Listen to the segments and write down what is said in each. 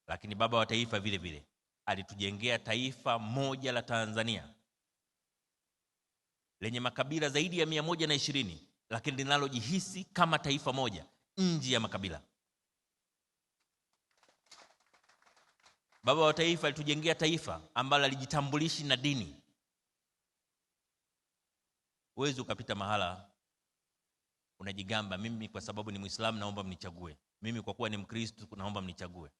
Lakini baba wa taifa vile vile alitujengea taifa moja la Tanzania lenye makabila zaidi ya 120, lakini linalojihisi kama taifa moja nje ya makabila. Baba wa taifa alitujengea taifa ambalo alijitambulishi na dini. Huwezi ukapita mahala unajigamba, mimi kwa sababu ni Muislamu naomba mnichague, mimi kwa kuwa ni Mkristo naomba mnichague,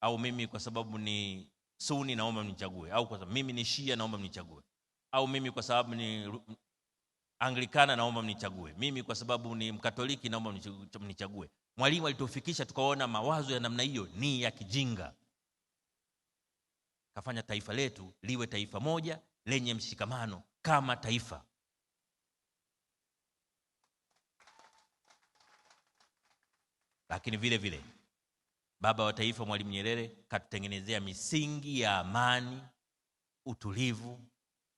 au mimi kwa sababu ni Sunni naomba mnichague, au kwa sababu mimi ni Shia naomba mnichague, au mimi kwa sababu ni Anglikana naomba mnichague, mimi kwa sababu ni Mkatoliki naomba mnichague. Mwalimu alitufikisha tukaona mawazo ya namna hiyo ni ya kijinga. Kafanya taifa letu liwe taifa moja lenye mshikamano kama taifa. Lakini vile vile baba wa taifa Mwalimu Nyerere katutengenezea misingi ya amani, utulivu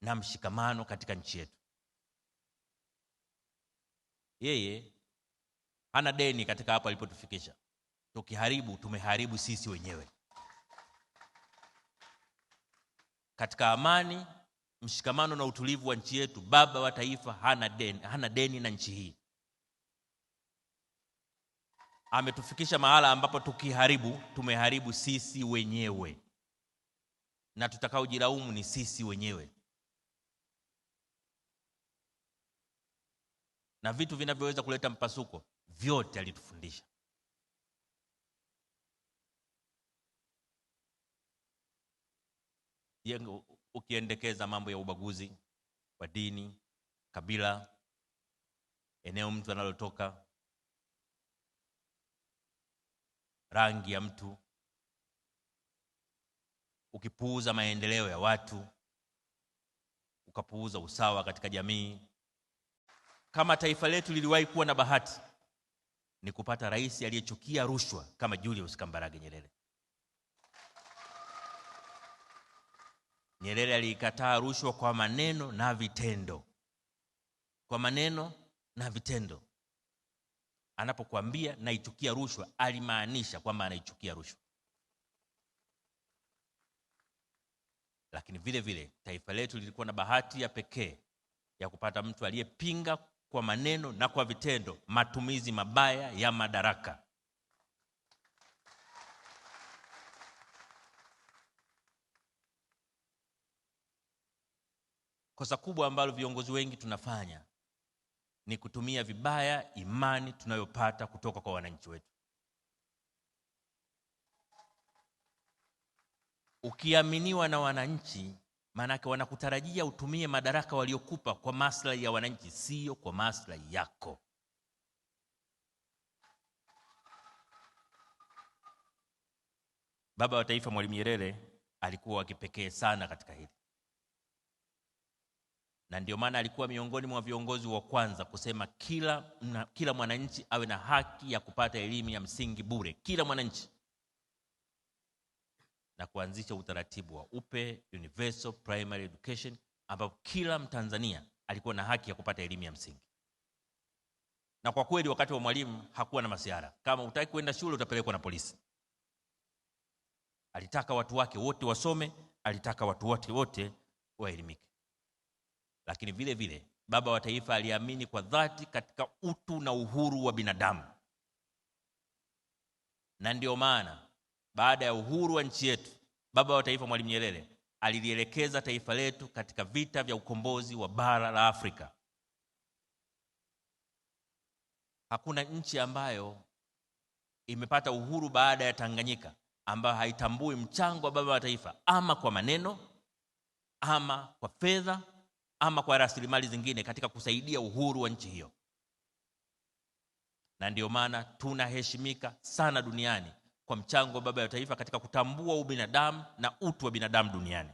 na mshikamano katika nchi yetu. Yeye hana deni katika hapo alipotufikisha. Tukiharibu tumeharibu sisi wenyewe. Katika amani, mshikamano na utulivu wa nchi yetu, baba wa taifa hana deni na nchi hii. Ametufikisha mahala ambapo tukiharibu tumeharibu sisi wenyewe, na tutakaojilaumu ni sisi wenyewe. Na vitu vinavyoweza kuleta mpasuko vyote alitufundisha. Ukiendekeza mambo ya ubaguzi wa dini, kabila, eneo mtu analotoka, rangi ya mtu, ukipuuza maendeleo ya watu, ukapuuza usawa katika jamii. Kama taifa letu liliwahi kuwa na bahati, ni kupata rais aliyechukia rushwa kama Julius Kambarage Nyerere. Nyerere alikataa rushwa kwa maneno na vitendo. Kwa maneno na vitendo. Anapokuambia naichukia rushwa, alimaanisha kwamba anaichukia rushwa. Lakini vile vile taifa letu lilikuwa na bahati ya pekee ya kupata mtu aliyepinga kwa maneno na kwa vitendo matumizi mabaya ya madaraka. Kosa kubwa ambalo viongozi wengi tunafanya ni kutumia vibaya imani tunayopata kutoka kwa wananchi wetu. Ukiaminiwa na wananchi, maanake wanakutarajia utumie madaraka waliokupa kwa maslahi ya wananchi, sio kwa maslahi yako. Baba wa taifa Mwalimu Nyerere alikuwa wa kipekee sana katika hili. Na ndio maana alikuwa miongoni mwa viongozi wa kwanza kusema kila mwananchi awe na haki ya kupata elimu ya msingi bure, kila mwananchi, na kuanzisha utaratibu wa UPE, Universal Primary Education, ambapo kila Mtanzania alikuwa na haki ya kupata elimu ya msingi. Na kwa kweli wakati wa Mwalimu hakuwa na masiara. Kama hutaki kwenda shule utapelekwa na polisi. Alitaka watu wake wote wasome, alitaka watu wote waelimike. Lakini vile vile baba wa taifa aliamini kwa dhati katika utu na uhuru wa binadamu. Na ndio maana baada ya uhuru wa nchi yetu, baba wa taifa Mwalimu Nyerere alilielekeza taifa letu katika vita vya ukombozi wa bara la Afrika. Hakuna nchi ambayo imepata uhuru baada ya Tanganyika ambayo haitambui mchango wa baba wa taifa, ama kwa maneno, ama kwa fedha, ama kwa rasilimali zingine katika kusaidia uhuru wa nchi hiyo. Na ndio maana tunaheshimika sana duniani kwa mchango wa baba wa taifa katika kutambua ubinadamu na utu wa binadamu duniani.